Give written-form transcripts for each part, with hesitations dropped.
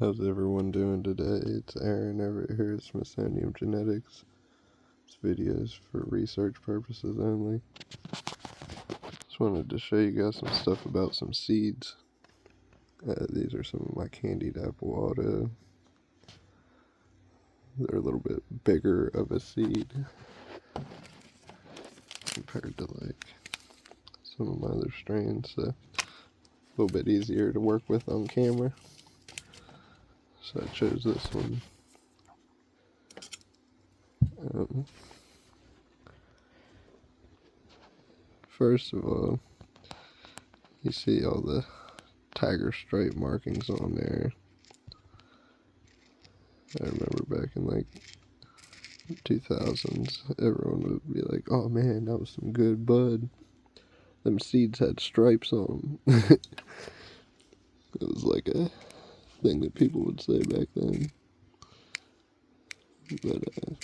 How's everyone doing today? It's Aaron over here at Smithsonian Genetics. This video is for research purposes only. Just wanted to show you guys some stuff about some seeds. These are some of my candied apple auto. They're a little bit bigger of a seed compared to like some of my other strains, so a little bit easier to work with on camera. So I chose this one. First of all, you see all the tiger stripe markings on there. I remember back in like 2000s, everyone would be like, "Oh man, that was some good bud. Them seeds had stripes on them." It was like a thing that people would say back then. But I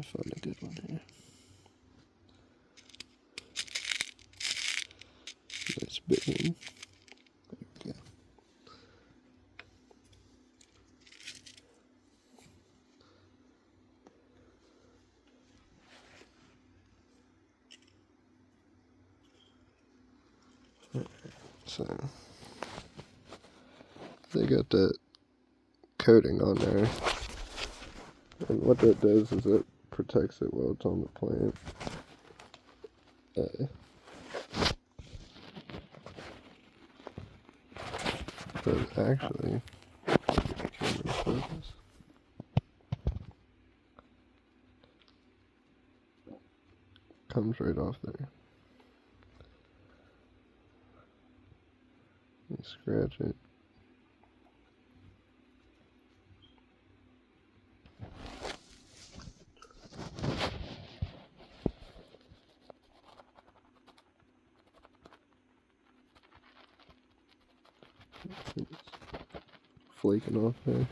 found a good one here. Nice big one. There we go. So they got that coating on there, and what that does is it protects it while it's on the plant. But actually, comes right off there. You scratch it. It's flaking off there.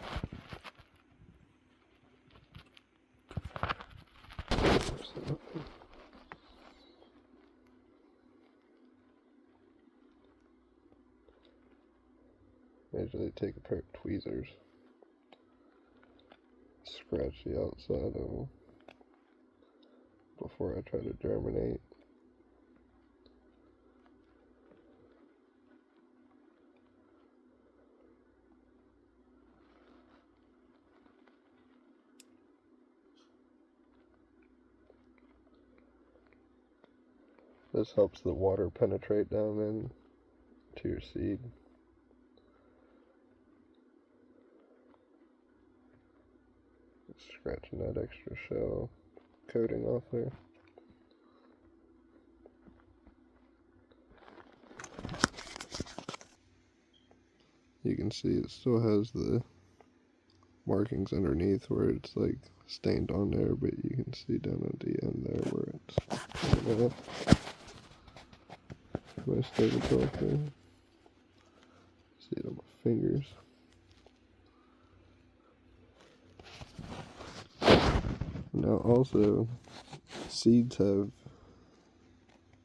I usually take a pair of tweezers, scratch the outside of them before I try to germinate. This helps the water penetrate down into your seed. Scratching that extra shell coating off there. You can see it still has the markings underneath where it's like stained on there, but you can see down at the end there where it's most of it's off there. See it on my fingers. Now also, seeds have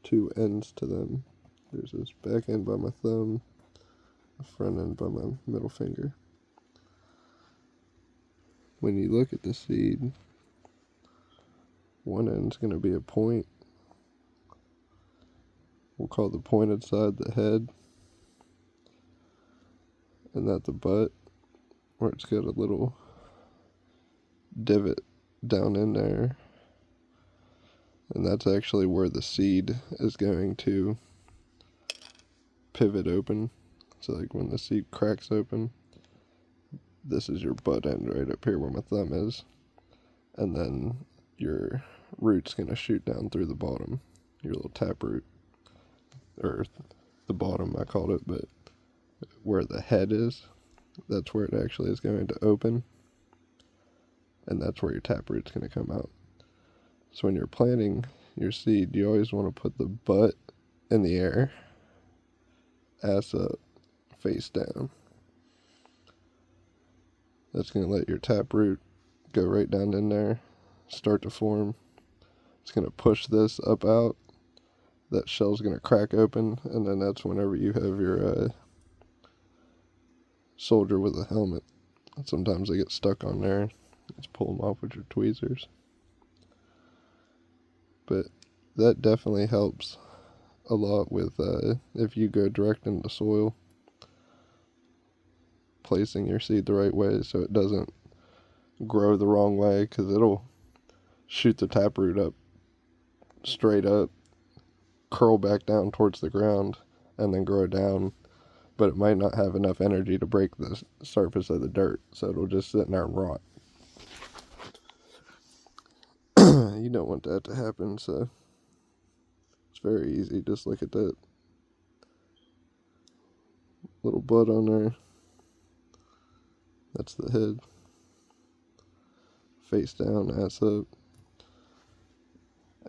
two ends to them. There's this back end by my thumb, the front end by my middle finger. When you look at the seed, one end's going to be a point. We'll call the pointed side the head, and that the butt, where it's got a little divot down in there, and that's actually where the seed is going to pivot open. So like when the seed cracks open, this is your butt end right up here where my thumb is, and then your root's gonna shoot down through the bottom, your little tap root, or the bottom I called it, but where the head is, that's where it actually is going to open, and that's where your tap root's going to come out. So when you're planting your seed, you always want to put the butt in the air, ass up, face down. That's going to let your tap root go right down in there, start to form. It's going to push this up out. That shell's going to crack open, and then that's whenever you have your soldier with a helmet. Sometimes they get stuck on there. Just pull them off with your tweezers. But that definitely helps a lot with if you go direct into soil, placing your seed the right way so it doesn't grow the wrong way, because it'll shoot the taproot up straight up, curl back down towards the ground, and then grow down, but it might not have enough energy to break the surface of the dirt, so it'll just sit in there and rot. You don't want that to happen, so it's very easy. Just look at that little bud on there. That's the head. Face down, ass up.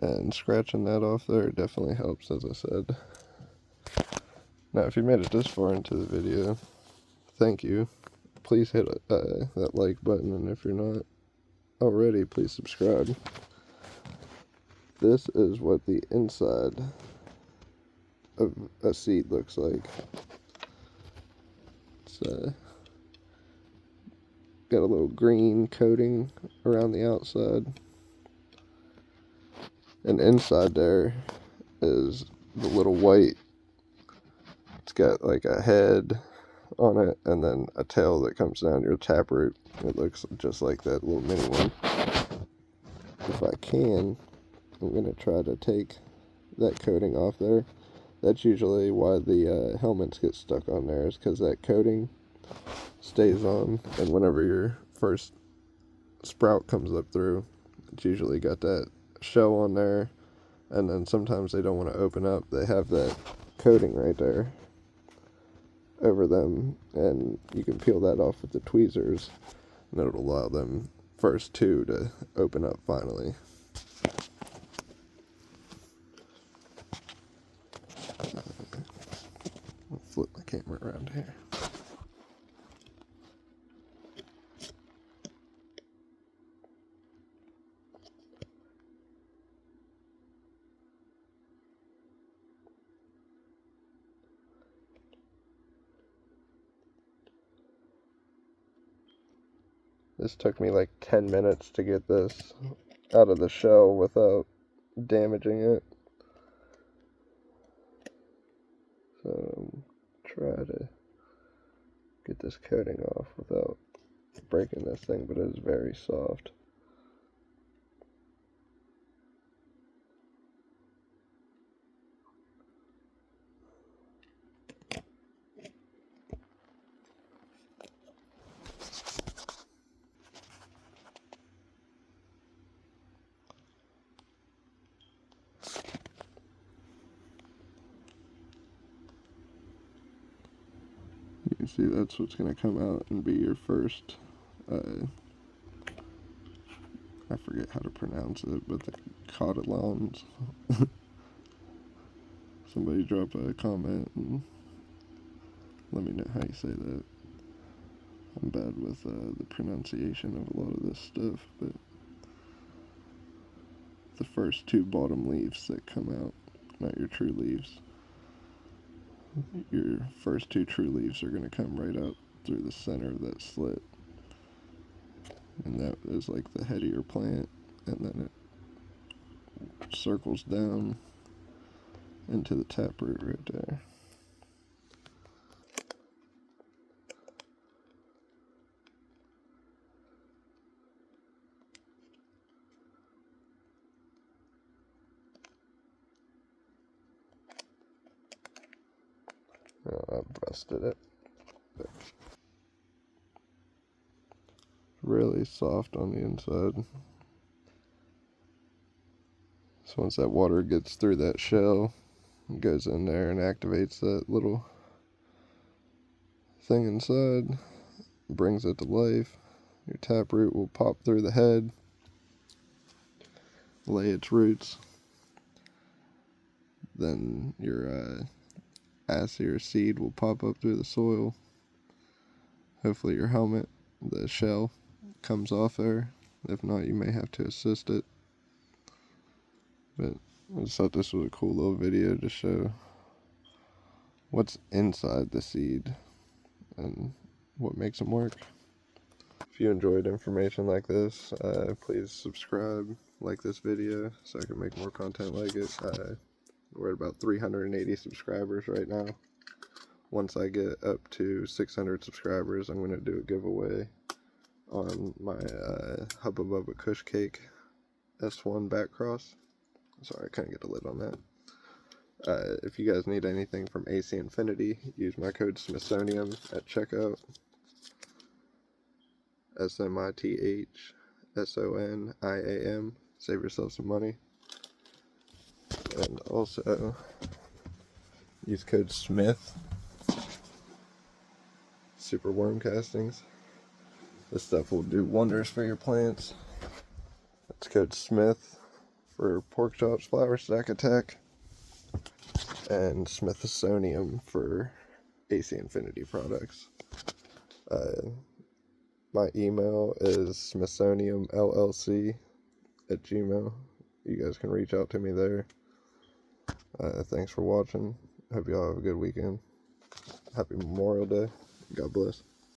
And scratching that off there definitely helps, as I said. Now, if you made it this far into the video, thank you. Please hit that like button, and if you're not already, please subscribe. This is what the inside of a seed looks like. It's got a little green coating around the outside, and inside there is the little white. It's got like a head on it, and then a tail that comes down your taproot. It looks just like that little mini one. If I can, I'm going to try to take that coating off there. That's usually why the helmets get stuck on there, is because that coating stays on, and whenever your first sprout comes up through, it's usually got that shell on there, and then sometimes they don't want to open up. They have that coating right there over them, and you can peel that off with the tweezers, and it'll allow them first two to open up finally. I'll flip my camera around here. This took me like 10 minutes to get this out of the shell without damaging it. So try to get this coating off without breaking this thing, but it is very soft. You can see that's what's going to come out and be your first, I forget how to pronounce it, but the cotyledons. Somebody drop a comment and let me know how you say that. I'm bad with the pronunciation of a lot of this stuff, but the first two bottom leaves that come out, not your true leaves. Your first two true leaves are going to come right out through the center of that slit. And that is like the head of your plant, and then it circles down into the taproot right there. Oh, I busted it. Really soft on the inside. So once that water gets through that shell, it goes in there and activates that little thing inside, brings it to life. Your taproot will pop through the head, lay its roots. Then your acier seed will pop up through the soil. Hopefully your helmet, the shell, comes off there. If not, you may have to assist it. But I just thought this was a cool little video to show what's inside the seed. And what makes them work. If you enjoyed information like this, please subscribe, like this video, so I can make more content like it. We're at about 380 subscribers right now. Once I get up to 600 subscribers, I'm going to do a giveaway on my Hubba Bubba Kush Cake S1 back cross. Sorry, I couldn't get the lid on that. If you guys need anything from AC Infinity, use my code Smithsonian at checkout. SMITHSONIAM. Save yourself some money. And also use code SMITH. Super worm castings. This stuff will do wonders for your plants. That's code SMITH for pork chops, flower stack attack, and Smithsonian for AC Infinity products. My email is smithsonianllc@gmail. You guys can reach out to me there. Thanks for watching. Hope y'all have a good weekend. Happy Memorial Day. God bless.